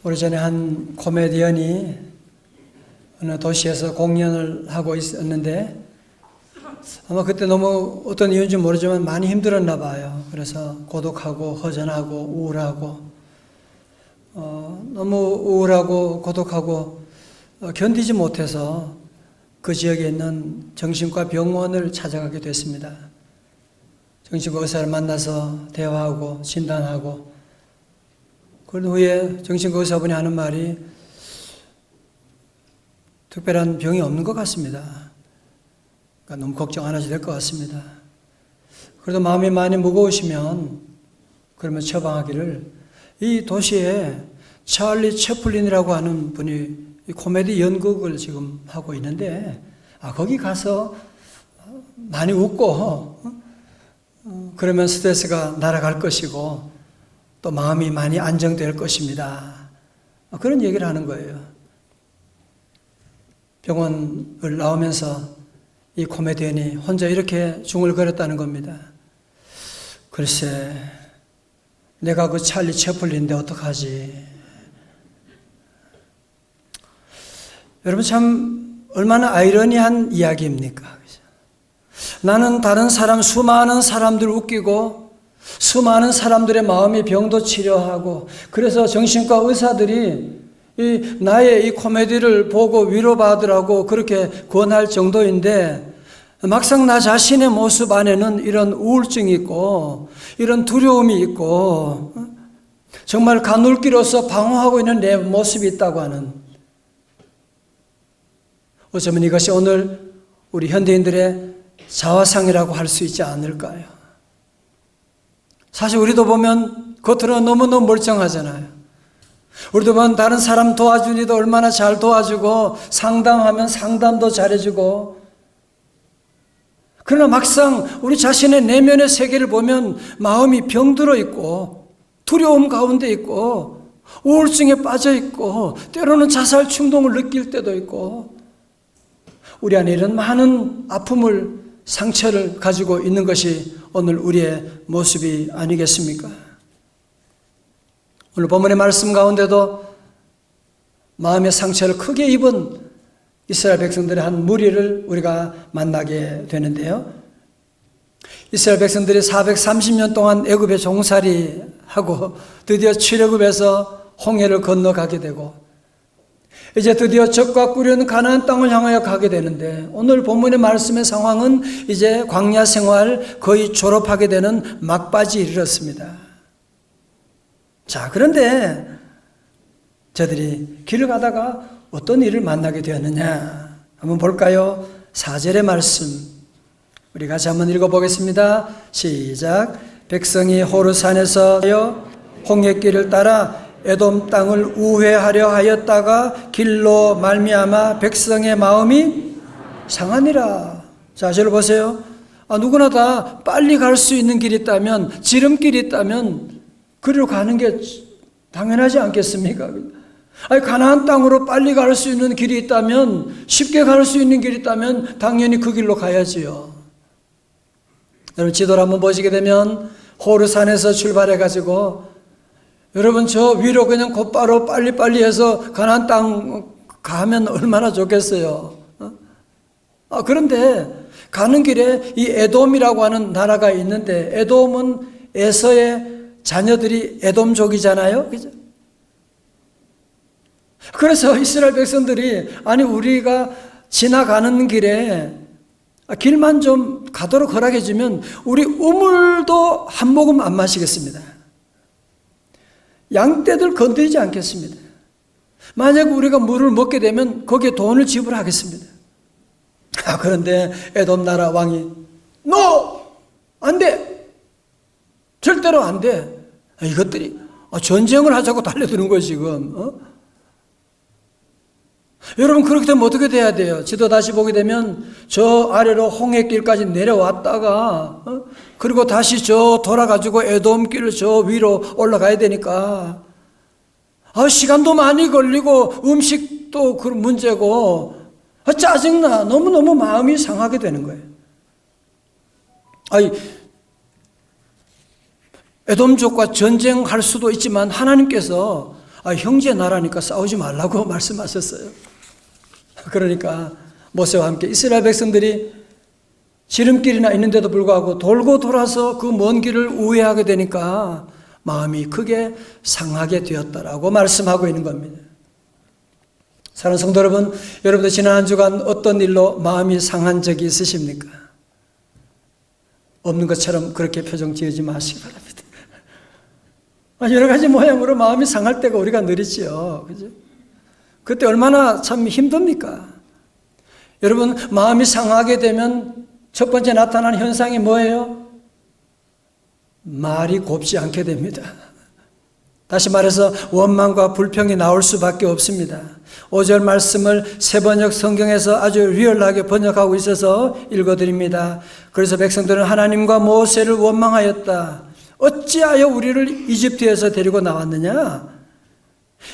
오래전에 한 코미디언이 어느 도시에서 공연을 하고 있었는데 아마 그때 너무 어떤 이유인지 모르지만 많이 힘들었나 봐요. 그래서 고독하고 허전하고 우울하고 너무 우울하고 고독하고 견디지 못해서 그 지역에 있는 정신과 병원을 찾아가게 됐습니다. 정신과 의사를 만나서 대화하고 진단하고 그런 후에 정신과 의사분이 하는 말이 특별한 병이 없는 것 같습니다. 그러니까 너무 걱정 안 하셔도 될 것 같습니다. 그래도 마음이 많이 무거우시면 그러면 처방하기를 이 도시에 찰리 채플린이라고 하는 분이 코미디 연극을 지금 하고 있는데 거기 가서 많이 웃고 그러면 스트레스가 날아갈 것이고 또 마음이 많이 안정될 것입니다. 그런 얘기를 하는 거예요. 병원을 나오면서 이 코미디언이 혼자 이렇게 중얼거렸다는 겁니다. 글쎄, 내가 그 찰리 채플린인데 어떡하지? 여러분 참 얼마나 아이러니한 이야기입니까? 나는 다른 사람, 수많은 사람들 웃기고 수많은 사람들의 마음의 병도 치료하고 그래서 정신과 의사들이 나의 이 코미디를 보고 위로받으라고 그렇게 권할 정도인데 막상 나 자신의 모습 안에는 이런 우울증이 있고 이런 두려움이 있고 정말 가눌기로서 방어하고 있는 내 모습이 있다고 하는, 어쩌면 이것이 오늘 우리 현대인들의 자화상이라고 할 수 있지 않을까요? 사실 우리도 보면 겉으로는 너무너무 멀쩡하잖아요. 우리도 보면 다른 사람 도와주니도 얼마나 잘 도와주고 상담하면 상담도 잘해주고, 그러나 막상 우리 자신의 내면의 세계를 보면 마음이 병들어 있고 두려움 가운데 있고 우울증에 빠져 있고 때로는 자살 충동을 느낄 때도 있고 우리 안에 이런 많은 아픔을, 상처를 가지고 있는 것이 오늘 우리의 모습이 아니겠습니까? 오늘 본문의 말씀 가운데도 마음의 상처를 크게 입은 이스라엘 백성들의 한 무리를 우리가 만나게 되는데요. 이스라엘 백성들이 430년 동안 애굽에 종살이하고 드디어 출애굽에서 홍해를 건너가게 되고 이제 드디어 적과 꾸려는 가나안 땅을 향하여 가게 되는데, 오늘 본문의 말씀의 상황은 이제 광야 생활 거의 졸업하게 되는 막바지에 이르렀습니다. 자, 그런데 저들이 길을 가다가 어떤 일을 만나게 되었느냐 한번 볼까요? 4절의 말씀 우리 같이 한번 읽어보겠습니다. 시작. 백성이 호르산에서 홍해길을 따라 에돔 땅을 우회하려 하였다가 길로 말미암아 백성의 마음이 상하니라. 자, 저를 보세요. 누구나 다 빨리 갈 수 있는 길이 있다면, 지름길이 있다면 그리로 가는 게 당연하지 않겠습니까? 가나안 땅으로 빨리 갈 수 있는 길이 있다면, 쉽게 갈 수 있는 길이 있다면 당연히 그 길로 가야지요. 여러분 지도를 한번 보시게 되면 호르산에서 출발해가지고 여러분 저 위로 그냥 곧바로 빨리빨리 해서 가나안 땅 가면 얼마나 좋겠어요. 그런데 가는 길에 이 에돔이라고 하는 나라가 있는데, 에돔은 에서의 자녀들이 에돔족이잖아요. 그죠? 그래서 이스라엘 백성들이 우리가 지나가는 길에 길만 좀 가도록 허락해 주면 우리 우물도 한 모금 안 마시겠습니다. 양떼들 건드리지 않겠습니다. 만약 우리가 물을 먹게 되면 거기에 돈을 지불하겠습니다. 그런데 에돔 나라 왕이 NO! 안 돼! 절대로 안 돼! 이것들이 전쟁을 하자고 달려드는 거예요 지금. 여러분 그렇게 되면 어떻게 돼야 돼요? 지도 다시 보게 되면 저 아래로 홍해길까지 내려왔다가 그리고 다시 저 돌아가지고 에돔길을 저 위로 올라가야 되니까 시간도 많이 걸리고 음식도 그 문제고 짜증나. 너무너무 마음이 상하게 되는 거예요. 에돔족과 전쟁할 수도 있지만 하나님께서 형제 나라니까 싸우지 말라고 말씀하셨어요. 그러니까 모세와 함께 이스라엘 백성들이 지름길이나 있는데도 불구하고 돌고 돌아서 그 먼 길을 우회하게 되니까 마음이 크게 상하게 되었다라고 말씀하고 있는 겁니다. 사랑하는 성도 여러분, 여러분도 지난 한 주간 어떤 일로 마음이 상한 적이 있으십니까? 없는 것처럼 그렇게 표정 지으지 마시기 바랍니다. 여러 가지 모양으로 마음이 상할 때가 우리가 늘 있지요. 그죠? 그때 얼마나 참 힘듭니까? 여러분, 마음이 상하게 되면 첫 번째 나타나는 현상이 뭐예요? 말이 곱지 않게 됩니다. 다시 말해서 원망과 불평이 나올 수밖에 없습니다. 5절 말씀을 새번역 성경에서 아주 리얼하게 번역하고 있어서 읽어드립니다. 그래서 백성들은 하나님과 모세를 원망하였다. 어찌하여 우리를 이집트에서 데리고 나왔느냐?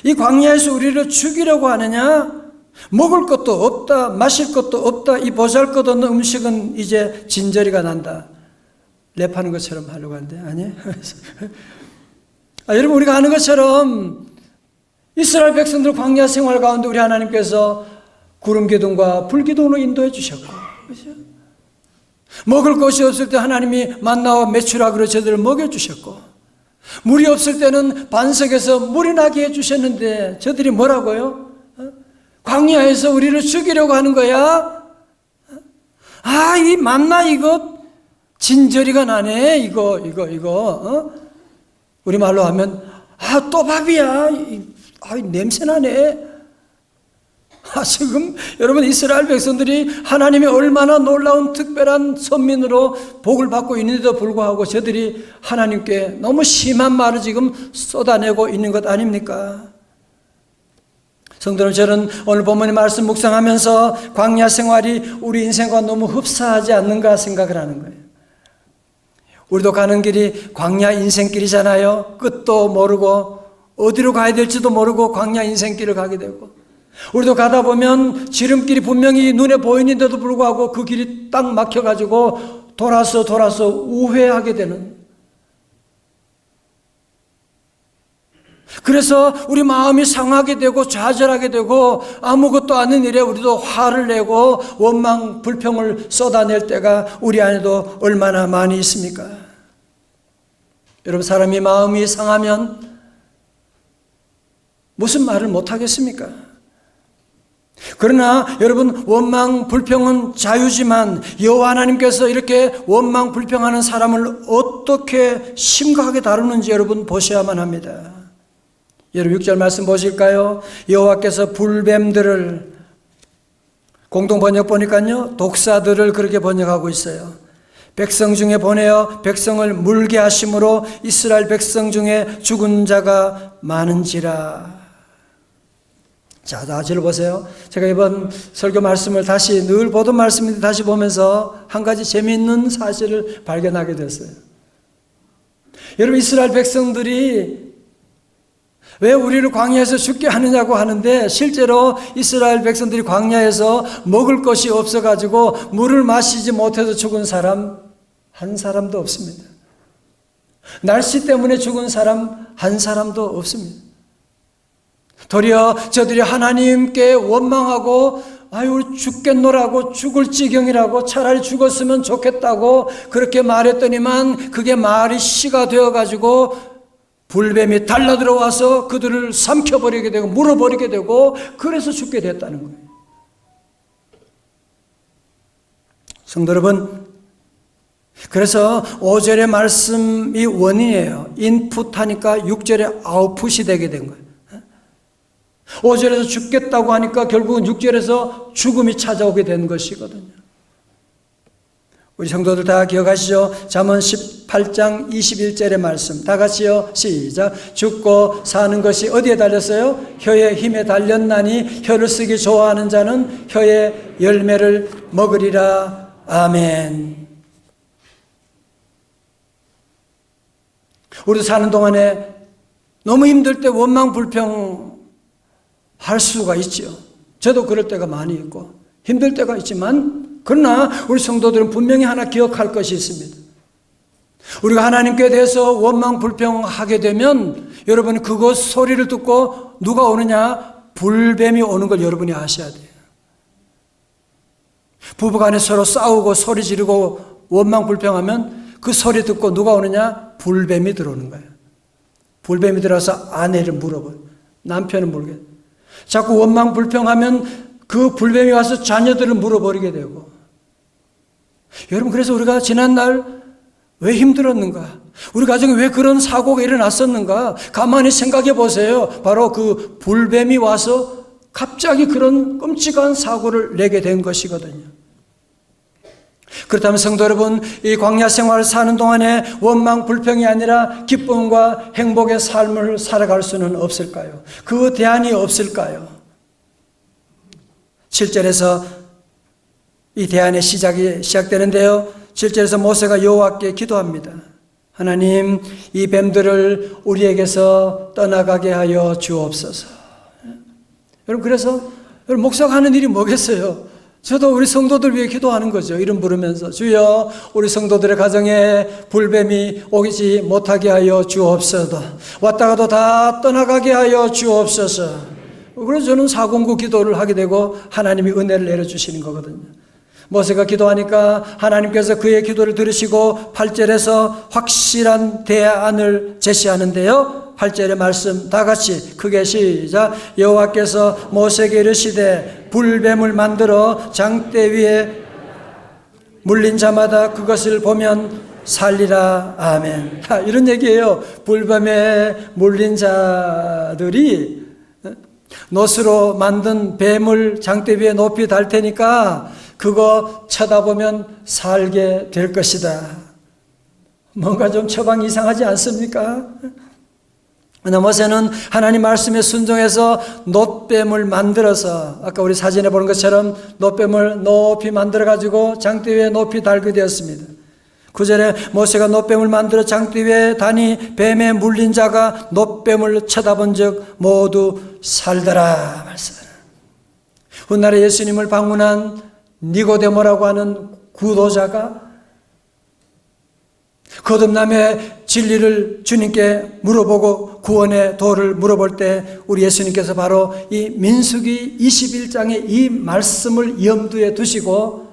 이 광야에서 우리를 죽이려고 하느냐? 먹을 것도 없다, 마실 것도 없다, 이 보잘것없는 음식은 이제 진저리가 난다. 랩하는 것처럼 하려고 하는데 아니에요? 여러분, 우리가 아는 것처럼 이스라엘 백성들 광야 생활 가운데 우리 하나님께서 구름 기둥과 불 기둥으로 인도해 주셨고, 그렇죠? 먹을 것이 없을 때 하나님이 만나와 메추라기로 저들을 먹여주셨고, 물이 없을 때는 반석에서 물이 나게 해주셨는데 저들이 뭐라고요? 광야에서 우리를 죽이려고 하는 거야? 이 만나 이거 진저리가 나네. 이거. 우리말로 하면 또 밥이야. 냄새 나네. 지금 여러분, 이스라엘 백성들이 하나님의 얼마나 놀라운 특별한 선민으로 복을 받고 있는데도 불구하고 저들이 하나님께 너무 심한 말을 지금 쏟아내고 있는 것 아닙니까? 성도는 저는 오늘 본문의 말씀 묵상하면서 광야 생활이 우리 인생과 너무 흡사하지 않는가 생각을 하는 거예요. 우리도 가는 길이 광야 인생길이잖아요. 끝도 모르고 어디로 가야 될지도 모르고 광야 인생길을 가게 되고, 우리도 가다 보면 지름길이 분명히 눈에 보이는데도 불구하고 그 길이 딱 막혀가지고 돌아서 우회하게 되는, 그래서 우리 마음이 상하게 되고 좌절하게 되고 아무것도 아닌 일에 우리도 화를 내고 원망, 불평을 쏟아낼 때가 우리 안에도 얼마나 많이 있습니까? 여러분, 사람이 마음이 상하면 무슨 말을 못하겠습니까? 그러나 여러분, 원망, 불평은 자유지만 여호와 하나님께서 이렇게 원망, 불평하는 사람을 어떻게 심각하게 다루는지 여러분 보셔야만 합니다. 여러분 6절 말씀 보실까요? 여호와께서 불뱀들을, 공동 번역 보니까요 독사들을 그렇게 번역하고 있어요. 백성 중에 보내어 백성을 물게 하심으로 이스라엘 백성 중에 죽은 자가 많은지라. 자, 나중에 보세요. 제가 이번 설교 말씀을 다시, 늘 보던 말씀인데 다시 보면서 한 가지 재미있는 사실을 발견하게 됐어요. 여러분, 이스라엘 백성들이 왜 우리를 광야에서 죽게 하느냐고 하는데, 실제로 이스라엘 백성들이 광야에서 먹을 것이 없어가지고 물을 마시지 못해서 죽은 사람 한 사람도 없습니다. 날씨 때문에 죽은 사람 한 사람도 없습니다. 도리어 저들이 하나님께 원망하고 우리 죽겠노라고, 죽을 지경이라고, 차라리 죽었으면 좋겠다고 그렇게 말했더니만 그게 말이 씨가 되어가지고 불뱀이 달라들어와서 그들을 삼켜버리게 되고 물어버리게 되고 그래서 죽게 됐다는 거예요. 성도 여러분, 그래서 5절의 말씀이 원인이에요. 인풋하니까 6절에 아웃풋이 되게 된 거예요. 5절에서 죽겠다고 하니까 결국은 6절에서 죽음이 찾아오게 된 것이거든요. 우리 성도들 다 기억하시죠? 잠언 18장 21절의 말씀 다 같이요, 시작. 죽고 사는 것이 어디에 달렸어요? 혀의 힘에 달렸나니 혀를 쓰기 좋아하는 자는 혀의 열매를 먹으리라. 아멘. 우리도 사는 동안에 너무 힘들 때 원망 불평 할 수가 있죠. 저도 그럴 때가 많이 있고 힘들 때가 있지만, 그러나 우리 성도들은 분명히 하나 기억할 것이 있습니다. 우리가 하나님께 대해서 원망 불평하게 되면 여러분 그것 소리를 듣고 누가 오느냐? 불뱀이 오는 걸 여러분이 아셔야 돼요. 부부간에 서로 싸우고 소리 지르고 원망 불평하면 그 소리 듣고 누가 오느냐? 불뱀이 들어오는 거예요. 불뱀이 들어와서 아내를 물어봐요. 남편은 모르겠어요. 자꾸 원망 불평하면 그 불뱀이 와서 자녀들을 물어버리게 되고. 여러분 그래서 우리가 지난날 왜 힘들었는가? 우리 가정에 왜 그런 사고가 일어났었는가? 가만히 생각해 보세요. 바로 그 불뱀이 와서 갑자기 그런 끔찍한 사고를 내게 된 것이거든요. 그렇다면 성도 여러분, 이 광야 생활을 사는 동안에 원망 불평이 아니라 기쁨과 행복의 삶을 살아갈 수는 없을까요? 그 대안이 없을까요? 7절에서 이 대안의 시작이 시작되는데요. 7절에서 모세가 여호와께 기도합니다. 하나님, 이 뱀들을 우리에게서 떠나가게 하여 주옵소서. 여러분 그래서 여러분 목사가 하는 일이 뭐겠어요? 저도 우리 성도들 위해 기도하는 거죠. 이름 부르면서 주여 우리 성도들의 가정에 불뱀이 오지 못하게 하여 주옵소서. 왔다가도 다 떠나가게 하여 주옵소서. 그래서 저는 409 기도를 하게 되고 하나님이 은혜를 내려주시는 거거든요. 모세가 기도하니까 하나님께서 그의 기도를 들으시고 8절에서 확실한 대안을 제시하는데요. 8절의 말씀 다 같이 크게 시작. 여호와께서 모세에게 이르시되 불뱀을 만들어 장대 위에 물린 자마다 그것을 보면 살리라. 아멘. 이런 얘기예요. 불뱀에 물린 자들이 놋으로 만든 뱀을 장대 위에 높이 달 테니까 그거 쳐다보면 살게 될 것이다. 뭔가 좀 처방이 이상하지 않습니까? 모세는 하나님 말씀에 순종해서 놋뱀을 만들어서 아까 우리 사진에 보는 것처럼 놋뱀을 높이 만들어가지고 장대 위에 높이 달게 되었습니다. 9절에 모세가 놋뱀을 만들어 장대 위에 다니 뱀에 물린 자가 놋뱀을 쳐다본 적 모두 살더라 말씀. 훗날에 예수님을 방문한 니고데모라고 하는 구도자가 거듭남의 진리를 주님께 물어보고 구원의 도를 물어볼 때 우리 예수님께서 바로 이 민수기 21장의 이 말씀을 염두에 두시고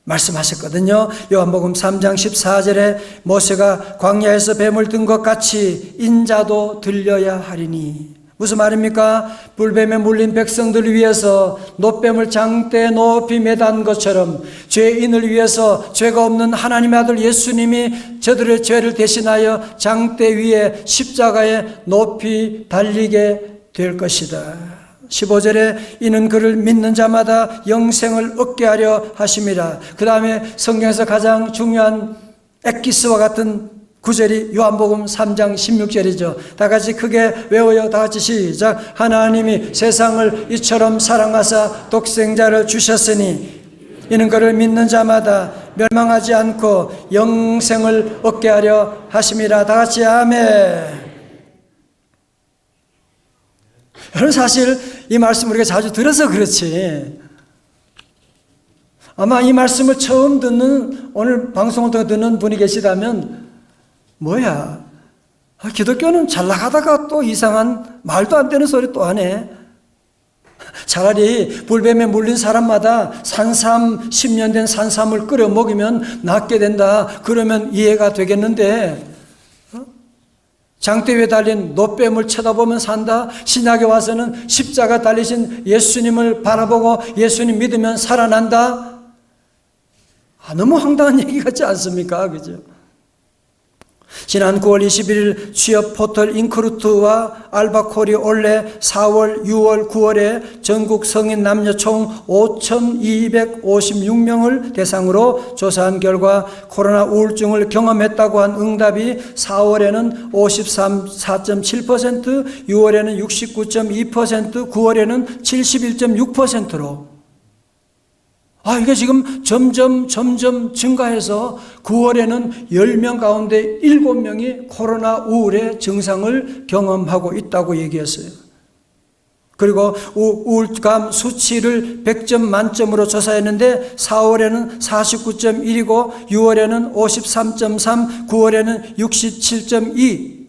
말씀하셨거든요. 요한복음 3장 14절에 모세가 광야에서 뱀을 든 것 같이 인자도 들려야 하리니 무슨 말입니까? 불뱀에 물린 백성들을 위해서 놋뱀을 장대에 높이 매단 것처럼 죄인을 위해서 죄가 없는 하나님의 아들 예수님이 저들의 죄를 대신하여 장대 위에 십자가에 높이 달리게 될 것이다. 15절에 이는 그를 믿는 자마다 영생을 얻게 하려 하심이라. 그 다음에 성경에서 가장 중요한 엑기스와 같은 9절이 요한복음 3장 16절이죠. 다 같이 크게 외워요. 다 같이 시작. 하나님이 세상을 이처럼 사랑하사 독생자를 주셨으니 이는 그를 믿는 자마다 멸망하지 않고 영생을 얻게 하려 하심이라. 다 같이 아멘. 여러분 사실 이 말씀 우리가 자주 들어서 그렇지 아마 이 말씀을 처음 듣는 오늘 방송을 통해 듣는 분이 계시다면 뭐야? 기독교는 잘 나가다가 또 이상한 말도 안 되는 소리 또 하네. 차라리 불뱀에 물린 사람마다 산삼 10년 된 산삼을 끓여 먹이면 낫게 된다. 그러면 이해가 되겠는데 장대 위에 달린 놋뱀을 쳐다보면 산다. 신약에 와서는 십자가 달리신 예수님을 바라보고 예수님 믿으면 살아난다. 너무 황당한 얘기 같지 않습니까? 그죠? 지난 9월 21일 취업 포털 인크루트와 알바콜이 올해 4월, 6월, 9월에 전국 성인 남녀 총 5,256명을 대상으로 조사한 결과 코로나 우울증을 경험했다고 한 응답이 4월에는 53.7%, 6월에는 69.2%, 9월에는 71.6%로 이게 지금 점점 증가해서 9월에는 10명 가운데 7명이 코로나 우울의 증상을 경험하고 있다고 얘기했어요. 그리고 우울감 수치를 100점 만점으로 조사했는데 4월에는 49.1이고 6월에는 53.3, 9월에는 67.2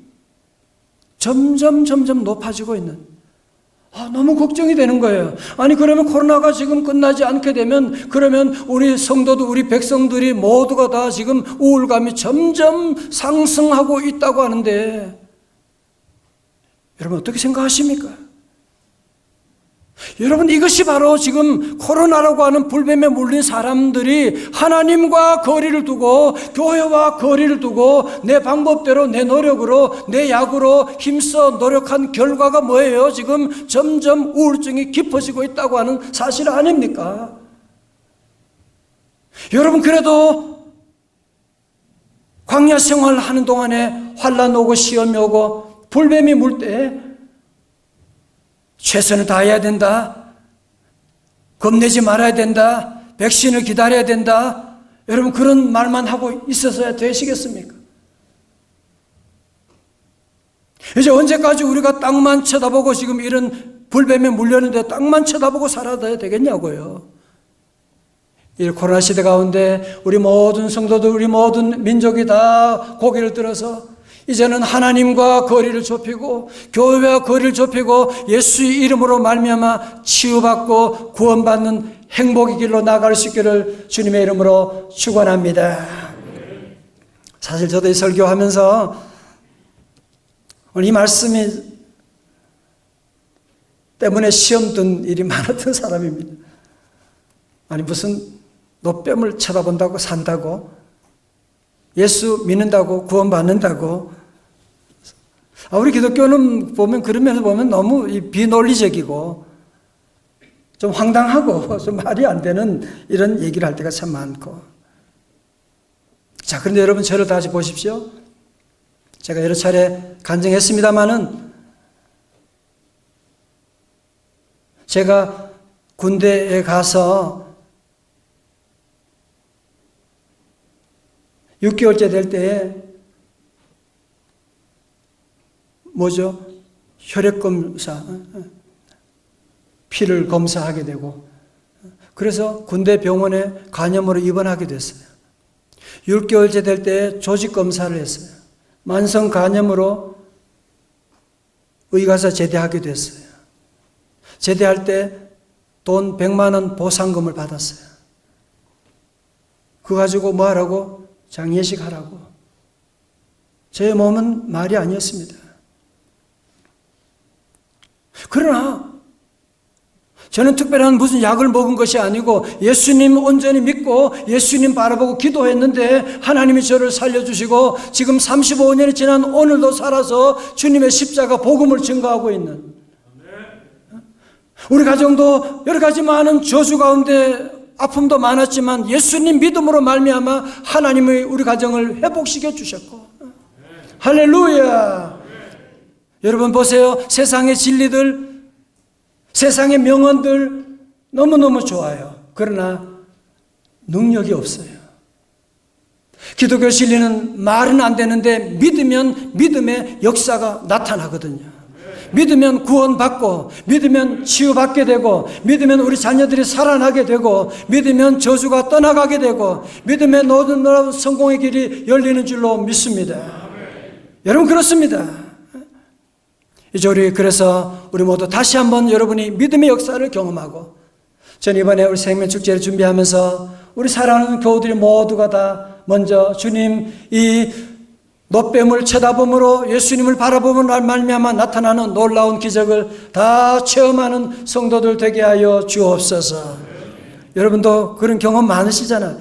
점점 높아지고 있는, 너무 걱정이 되는 거예요. 아니 그러면 코로나가 지금 끝나지 않게 되면 그러면 우리 성도들, 우리 백성들이 모두가 다 지금 우울감이 점점 상승하고 있다고 하는데 여러분 어떻게 생각하십니까? 여러분 이것이 바로 지금 코로나라고 하는 불뱀에 물린 사람들이 하나님과 거리를 두고 교회와 거리를 두고 내 방법대로 내 노력으로 내 약으로 힘써 노력한 결과가 뭐예요? 지금 점점 우울증이 깊어지고 있다고 하는 사실 아닙니까? 여러분 그래도 광야 생활하는 동안에 환난 오고 시험이 오고 불뱀이 물 때 최선을 다해야 된다, 겁내지 말아야 된다, 백신을 기다려야 된다, 여러분 그런 말만 하고 있어서야 되시겠습니까? 이제 언제까지 우리가 땅만 쳐다보고 지금 이런 불뱀에 물렸는데 땅만 쳐다보고 살아야 되겠냐고요. 이 코로나 시대 가운데 우리 모든 성도들, 우리 모든 민족이 다 고개를 들어서 이제는 하나님과 거리를 좁히고 교회와 거리를 좁히고 예수의 이름으로 말미암아 치유받고 구원받는 행복의 길로 나갈 수 있기를 주님의 이름으로 축원합니다. 사실 저도 이 설교하면서 오늘 이 말씀이 때문에 시험 든 일이 많았던 사람입니다. 아니 무슨 노뱀을 쳐다본다고 산다고, 예수 믿는다고 구원받는다고. 우리 기독교는 보면 그런 면에서 보면 너무 비논리적이고 좀 황당하고 좀 말이 안 되는 이런 얘기를 할 때가 참 많고. 자, 그런데 여러분 저를 다시 보십시오. 제가 여러 차례 간증했습니다마는 제가 군대에 가서 6개월째 될 때에 뭐죠? 혈액검사, 피를 검사하게 되고 그래서 군대 병원에 간염으로 입원하게 됐어요. 6개월째 될 때에 조직검사를 했어요. 만성 간염으로 의가서 제대하게 됐어요. 제대할 때 돈 100만 원 보상금을 받았어요. 그거 가지고 뭐 하라고? 장례식 하라고. 제 몸은 말이 아니었습니다. 그러나 저는 특별한 무슨 약을 먹은 것이 아니고 예수님 온전히 믿고 예수님 바라보고 기도했는데 하나님이 저를 살려주시고 지금 35년이 지난 오늘도 살아서 주님의 십자가 복음을 증거하고 있는, 우리 가정도 여러 가지 많은 저주 가운데 아픔도 많았지만 예수님 믿음으로 말미암아 하나님의 우리 가정을 회복시켜 주셨고, 할렐루야. 여러분 보세요. 세상의 진리들, 세상의 명언들 너무너무 좋아요. 그러나 능력이 없어요. 기독교 진리는 말은 안 되는데 믿으면 믿음의 역사가 나타나거든요. 믿으면 구원받고, 믿으면 치유받게 되고, 믿으면 우리 자녀들이 살아나게 되고, 믿으면 저주가 떠나가게 되고, 믿으면 모든 성공의 길이 열리는 줄로 믿습니다. 여러분 그렇습니다. 이제 우리 그래서 우리 모두 다시 한번 여러분이 믿음의 역사를 경험하고, 전 이번에 우리 생명축제를 준비하면서 우리 사랑하는 교우들이 모두가 다 먼저 주님 이 노뱀을 쳐다봄으로 예수님을 바라보므로 말미암아 나타나는 놀라운 기적을 다 체험하는 성도들 되게 하여 주옵소서. 여러분도 그런 경험 많으시잖아요.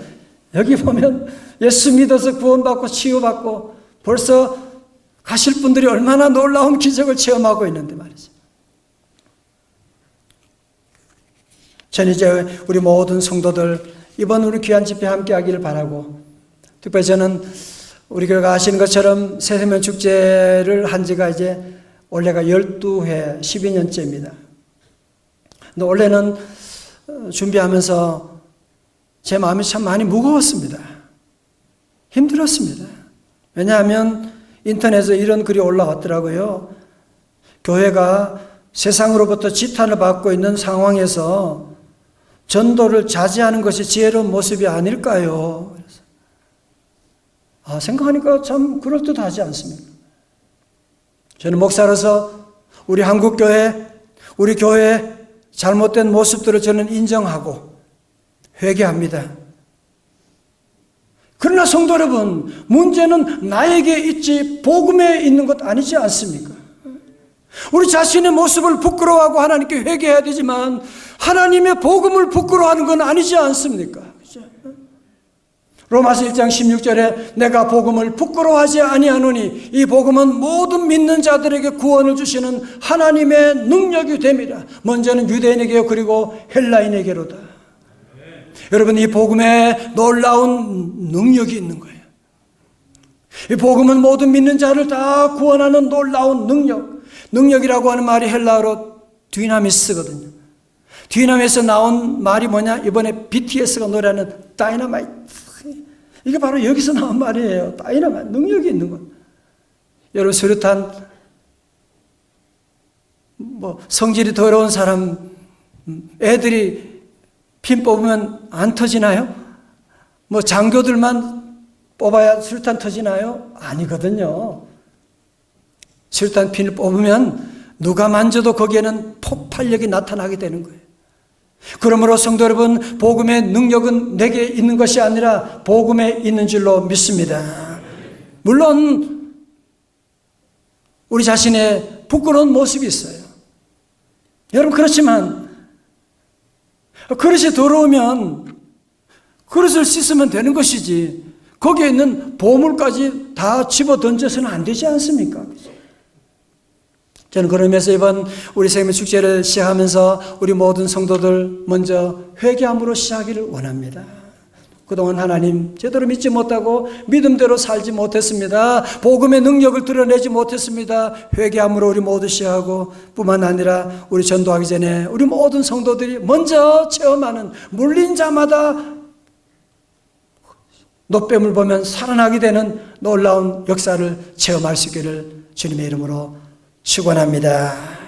여기 보면 예수 믿어서 구원받고 치유받고 벌써 가실 분들이 얼마나 놀라운 기적을 체험하고 있는데 말이죠. 전 이제 우리 모든 성도들 이번 우리 귀한 집회 함께 하기를 바라고, 특별히 저는 우리 교회가 아시는 것처럼 새세면 축제를 한 지가 이제 올해가 12회 12년째입니다. 근데 올해는 준비하면서 제 마음이 참 많이 무거웠습니다. 힘들었습니다. 왜냐하면 인터넷에 이런 글이 올라왔더라고요. 교회가 세상으로부터 지탄을 받고 있는 상황에서 전도를 자제하는 것이 지혜로운 모습이 아닐까요? 생각하니까 참 그럴듯하지 않습니까? 저는 목사로서 우리 한국교회, 우리 교회의 잘못된 모습들을 저는 인정하고 회개합니다. 그러나 성도 여러분, 문제는 나에게 있지 복음에 있는 것 아니지 않습니까? 우리 자신의 모습을 부끄러워하고 하나님께 회개해야 되지만 하나님의 복음을 부끄러워하는 건 아니지 않습니까? 로마서 1장 16절에 내가 복음을 부끄러워하지 아니하노니 이 복음은 모든 믿는 자들에게 구원을 주시는 하나님의 능력이 됨이라. 먼저는 유대인에게요, 그리고 헬라인에게로다. 여러분, 이 복음에 놀라운 능력이 있는 거예요. 이 복음은 모든 믿는 자를 다 구원하는 놀라운 능력이라고 하는 말이 헬라어로 디나미스거든요. 디나미스에서 나온 말이 뭐냐? 이번에 BTS가 노래하는 다이너마이트. 이게 바로 여기서 나온 말이에요. 다이너마이트, 능력이 있는 것. 여러분, 수류탄, 성질이 더러운 사람, 애들이 핀 뽑으면 안 터지나요? 장교들만 뽑아야 수류탄 터지나요? 아니거든요. 수류탄 핀을 뽑으면 누가 만져도 거기에는 폭발력이 나타나게 되는 거예요. 그러므로 성도 여러분, 복음의 능력은 내게 있는 것이 아니라 복음에 있는 줄로 믿습니다. 물론 우리 자신의 부끄러운 모습이 있어요. 여러분, 그렇지만 그릇이 더러우면 그릇을 씻으면 되는 것이지 거기에 있는 보물까지 다 집어 던져서는 안 되지 않습니까? 저는 그러면서 이번 우리 생명 축제를 시작하면서 우리 모든 성도들 먼저 회개함으로 시작하기를 원합니다. 그동안 하나님 제대로 믿지 못하고 믿음대로 살지 못했습니다. 복음의 능력을 드러내지 못했습니다. 회개함으로 우리 모두 시작하고 뿐만 아니라 우리 전도하기 전에 우리 모든 성도들이 먼저 체험하는 물린 자마다 노뱀을 보면 살아나게 되는 놀라운 역사를 체험할 수 있기를 주님의 이름으로 축원합니다.